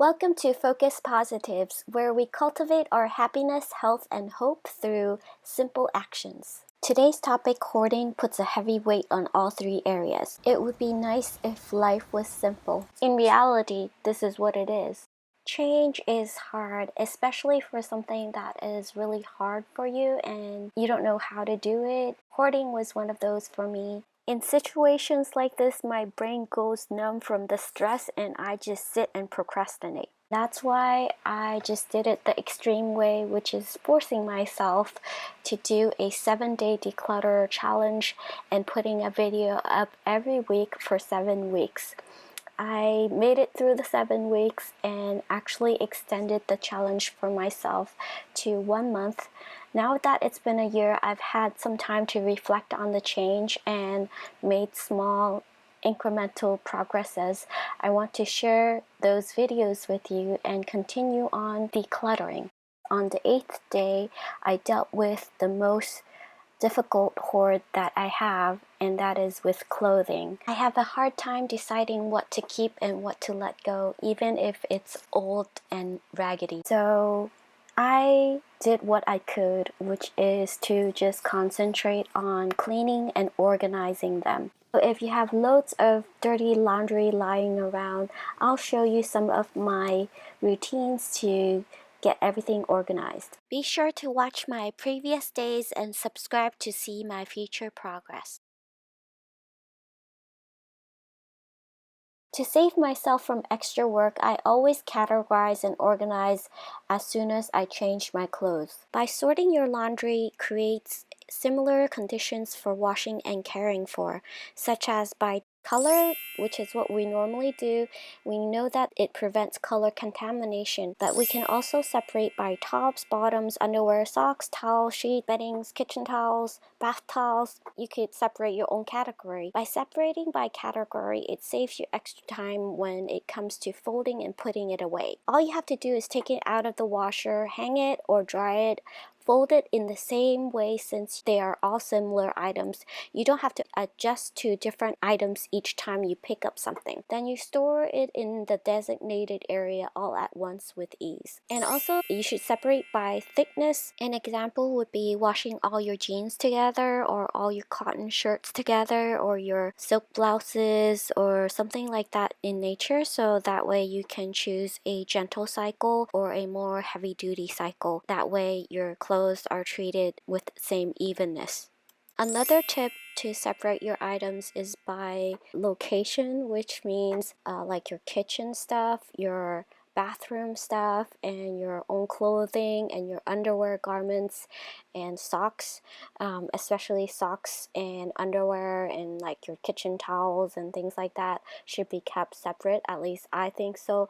Welcome to Focus Positives, where we cultivate our happiness, health, and hope through simple actions. Today's topic, hoarding, puts a heavy weight on all three areas. It would be nice if life was simple. In reality, this is what it is. Change is hard, especially for something that is really hard for you and you don't know how to do it. Hoarding was one of those for me. In situations like this, my brain goes numb from the stress and I just sit and procrastinate. That's why I just did it the extreme way, which is forcing myself to do a 7-day declutter challenge and putting a video up every week for 7 weeks. I made it through the 7 weeks and actually extended the challenge for myself to 1 month. Now that it's been a year, I've had some time to reflect on the change and made small incremental progresses. I want to share those videos with you and continue on decluttering. On the 8th day, I dealt with the most difficult hoard that I have, and that is with clothing. I have a hard time deciding what to keep and what to let go, even if it's old and raggedy. So I did what I could, which is to just concentrate on cleaning and organizing them. So if you have loads of dirty laundry lying around, I'll show you some of my routines to get everything organized. Be sure to watch my previous days and subscribe to see my future progress. To save myself from extra work, I always categorize and organize as soon as I change my clothes. By sorting your laundry creates similar conditions for washing and caring for, such as by color, which is what we normally do. We know that it prevents color contamination, but we can also separate by tops, bottoms, underwear, socks, towel, sheet, beddings, kitchen towels, bath towels. You could separate your own category. By separating by category, it saves you extra time when it comes to folding and putting it away. All you have to do is take it out of the washer, hang it or dry it, fold it in the same way since they are all similar items. You don't have to adjust to different items each time you pick up something. Then you store it in the designated area all at once with ease. And also, you should separate by thickness. An example would be washing all your jeans together or all your cotton shirts together or your silk blouses or something like that in nature, so that way you can choose a gentle cycle or a more heavy-duty cycle. That way your clothes are treated with same evenness. Another tip to separate your items is by location, which means like your kitchen stuff, your bathroom stuff, and your own clothing and your underwear, garments, and socks, especially socks and underwear and like your kitchen towels and things like that should be kept separate. At least I think so.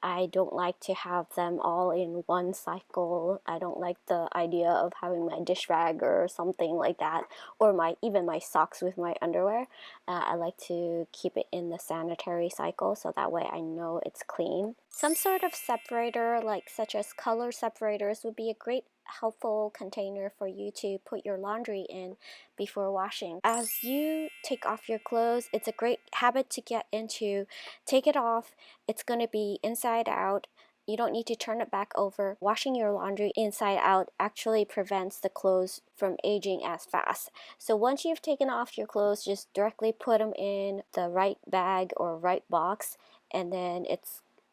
I don't like to have them all in one cycle. I don't like the idea of having my dish rag or something like that, or even my socks with my underwear. I like to keep it in the sanitary cycle so that way I know it's clean. Some sort of separator, such as color separators, would be a great helpful container for you to put your laundry in before washing. As you take off your clothes, it's a great habit to get into. Take it off. It's going to be inside out. You don't need to turn it back over. Washing your laundry inside out actually prevents the clothes from aging as fast. So once you've taken off your clothes, just directly put them in the right bag or right box, and then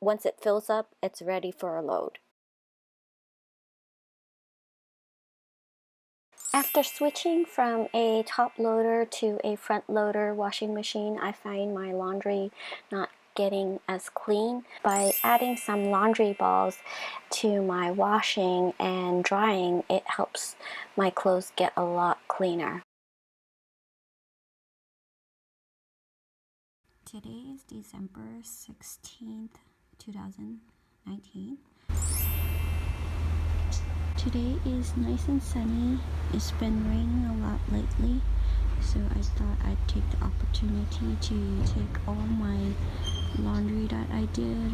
once it fills up, it's ready for a load. After switching from a top loader to a front loader washing machine, I find my laundry not getting as clean. By adding some laundry balls to my washing and drying, it helps my clothes get a lot cleaner. Today is December 16th, 2019. Today is nice and sunny. It's been raining a lot lately, so I thought I'd take the opportunity to take all my laundry that I did.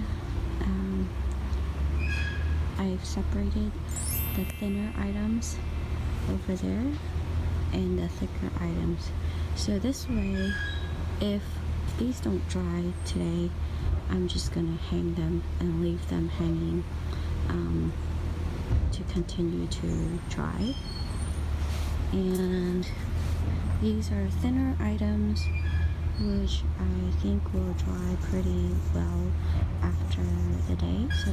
I've separated the thinner items over there and the thicker items. So this way, if these don't dry today, I'm just gonna hang them and leave them hanging to continue to dry. And these are thinner items which I think will dry pretty well after the day. So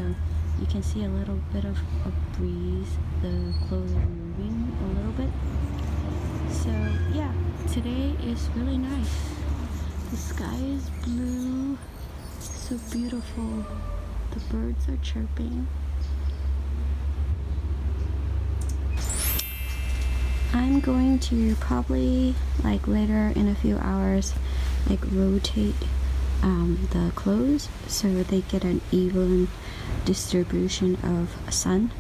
you can see a little bit of a breeze, the clothes are moving a little bit. So yeah, today is really nice. The sky is blue, so beautiful. The birds are chirping. I'm going to probably, like, later in a few hours, like, rotate the clothes so they get an even distribution of sun.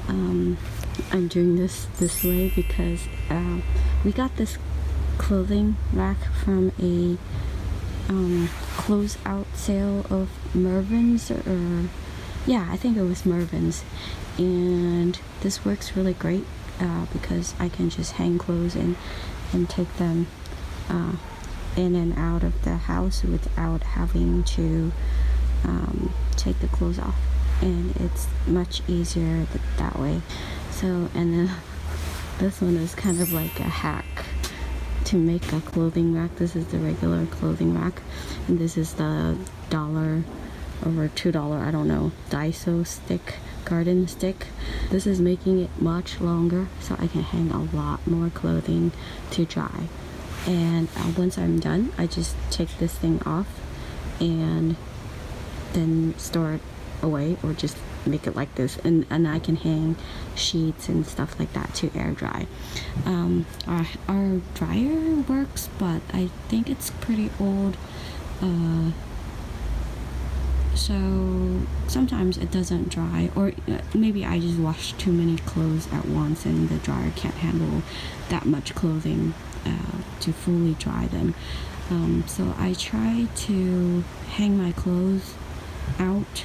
I'm doing this way because we got this clothing rack from a close out sale of Mervyn's, or yeah, I think it was Mervyn's, and this works really great because I can just hang clothes and take them in and out of the house without having to take the clothes off, and it's much easier that way. So, and then this one is kind of like a hack to make a clothing rack. This is the regular clothing rack, and this is the $1 or $2, I don't know, Daiso stick, garden stick. This is making it much longer so I can hang a lot more clothing to dry. And once I'm done, I just take this thing off and then store it away, or just make it like this, and I can hang sheets and stuff like that to air dry. Our dryer works, but I think it's pretty old, so sometimes it doesn't dry, or maybe I just wash too many clothes at once and the dryer can't handle that much clothing to fully dry them. So I try to hang my clothes out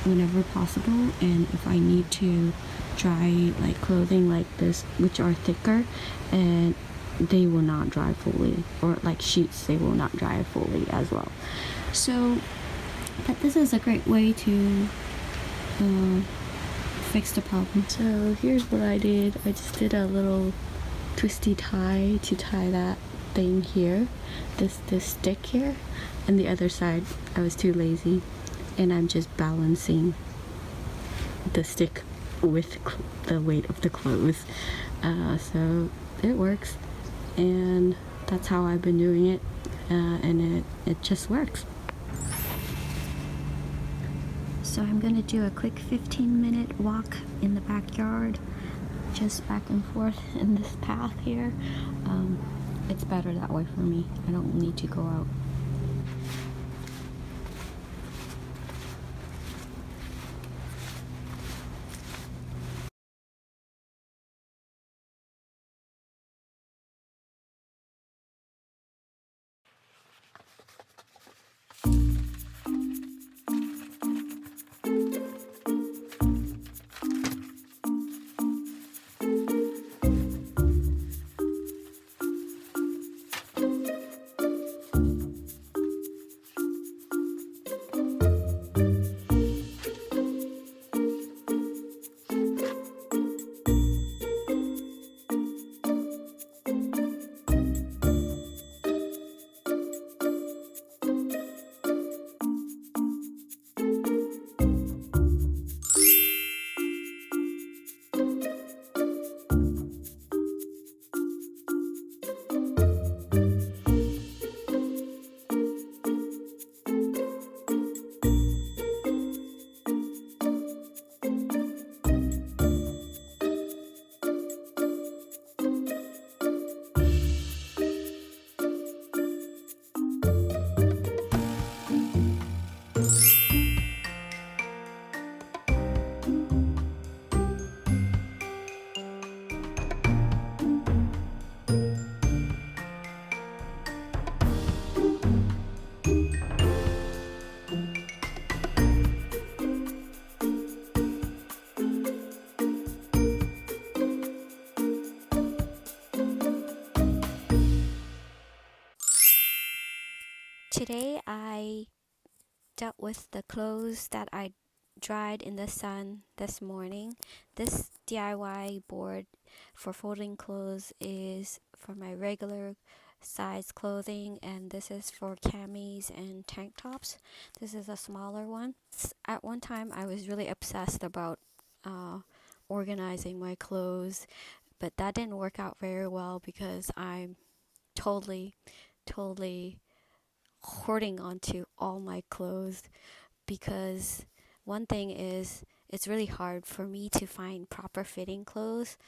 whenever possible, and if I need to dry like clothing like this, which are thicker and they will not dry fully, or like sheets, they will not dry fully as well. So but this is a great way to fix the problem. So here's what I did. I just did a little twisty tie to tie that thing here, this stick here, and the other side I was too lazy, and I'm just balancing the stick with the weight of the clothes. So it works, and that's how I've been doing it, and it just works. So I'm gonna do a quick 15-minute walk in the backyard, just back and forth in this path here. It's better that way for me. I don't need to go out. Today I dealt with the clothes that I dried in the sun this morning. This DIY board for folding clothes is for my regular size clothing, and this is for camis and tank tops. This is a smaller one. At one time I was really obsessed about organizing my clothes, but that didn't work out very well because I'm totally hoarding onto all my clothes. Because one thing is, it's really hard for me to find proper fitting clothes.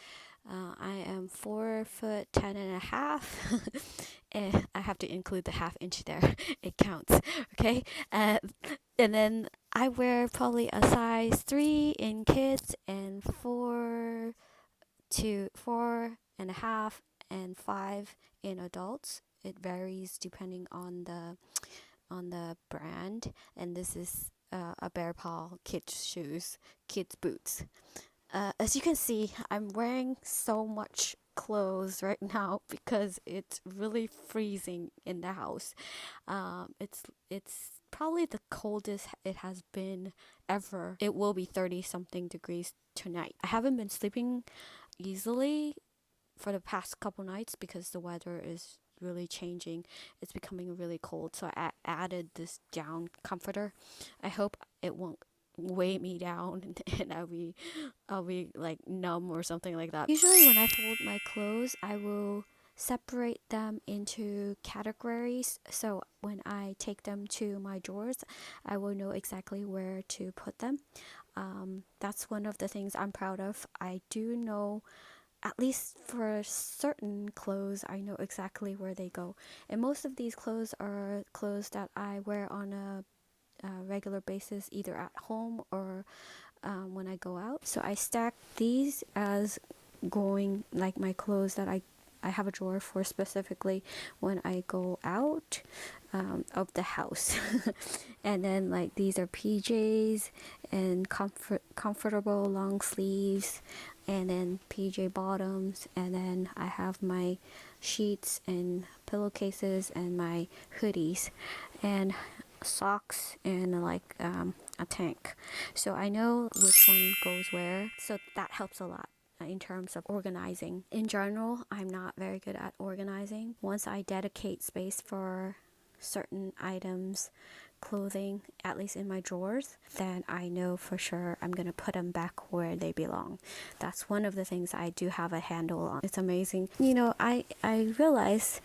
I am 4'10" and a half, and I have to include the half inch there. It counts, okay? And then I wear probably a size 3 in kids and 4 to 4.5 and 5 in adults. It varies depending on the brand, and this is a Bear Paw kids shoes, kids boots. As you can see, I'm wearing so much clothes right now because it's really freezing in the house. It's probably the coldest it has been ever. It will be 30 something degrees tonight. I haven't been sleeping easily for the past couple nights because the weather is really changing. It's becoming really cold, so I added this down comforter. I hope it won't weigh me down and I'll be like numb or something like that. Usually when I fold my clothes, I will separate them into categories, so when I take them to my drawers, I will know exactly where to put them. That's one of the things I'm proud of. I do know, at least for certain clothes, I know exactly where they go. And most of these clothes are clothes that I wear on a regular basis, either at home or when I go out. So I stack these as going like my clothes that I have a drawer for specifically when I go out of the house. And then like these are PJs and comfortable long sleeves, and then PJ bottoms, and then I have my sheets and pillowcases and my hoodies and socks and like a tank. So I know which one goes where, so that helps a lot in terms of organizing. In general, I'm not very good at organizing. Once I dedicate space for certain items, clothing, at least in my drawers, then I know for sure I'm gonna put them back where they belong. That's one of the things I do have a handle on. It's amazing. You know, I realize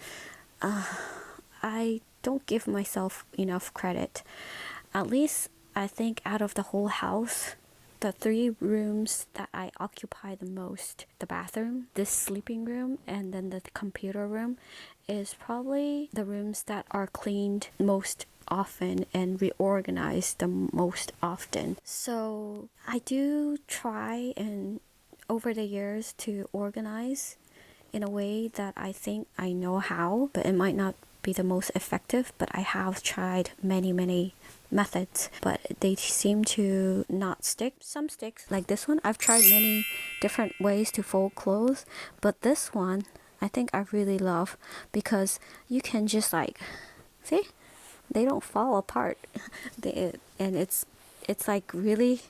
I don't give myself enough credit. At least I think out of the whole house, the 3 rooms that I occupy the most, the bathroom, this sleeping room, and then the computer room, is probably the rooms that are cleaned most often and reorganized the most often. So I do try, and over the years, to organize in a way that I think I know how, but it might not be the most effective. But I have tried many methods, but they seem to not stick. Some sticks, like this one. I've tried many different ways to fold clothes, but this one I think I really love, because you can just like, see, they don't fall apart. And it's like really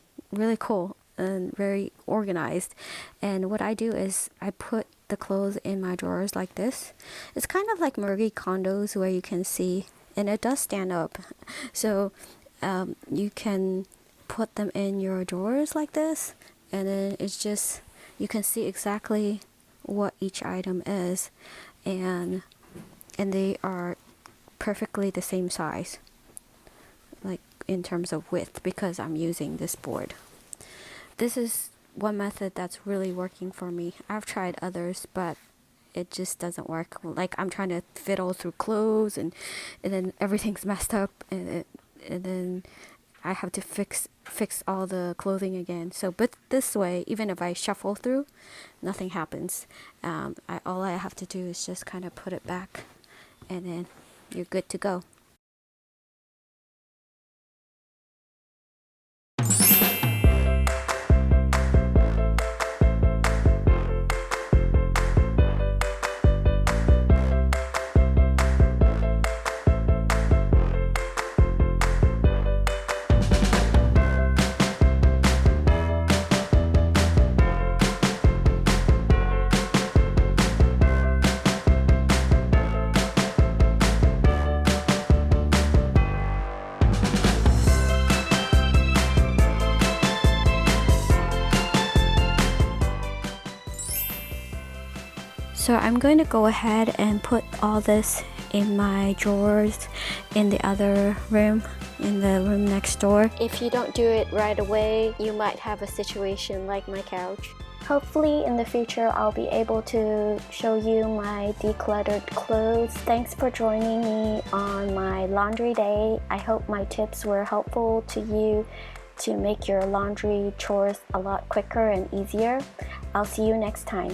cool and very organized. And what I do is I put the clothes in my drawers like this. It's kind of like Marie Kondo's, where you can see, and it does stand up, so you can put them in your drawers like this, and then it's just, you can see exactly what each item is, and they are perfectly the same size, like in terms of width, because I'm using this board. This is one method that's really working for me. I've tried others, but it just doesn't work. Like, I'm trying to fiddle through clothes, and then everything's messed up, and then I have to fix all the clothing again. So, but this way, even if I shuffle through, nothing happens. All I have to do is just kind of put it back, and then you're good to go. So I'm going to go ahead and put all this in my drawers in the other room, in the room next door. If you don't do it right away, you might have a situation like my couch. Hopefully in the future I'll be able to show you my decluttered clothes. Thanks for joining me on my laundry day. I hope my tips were helpful to you to make your laundry chores a lot quicker and easier. I'll see you next time.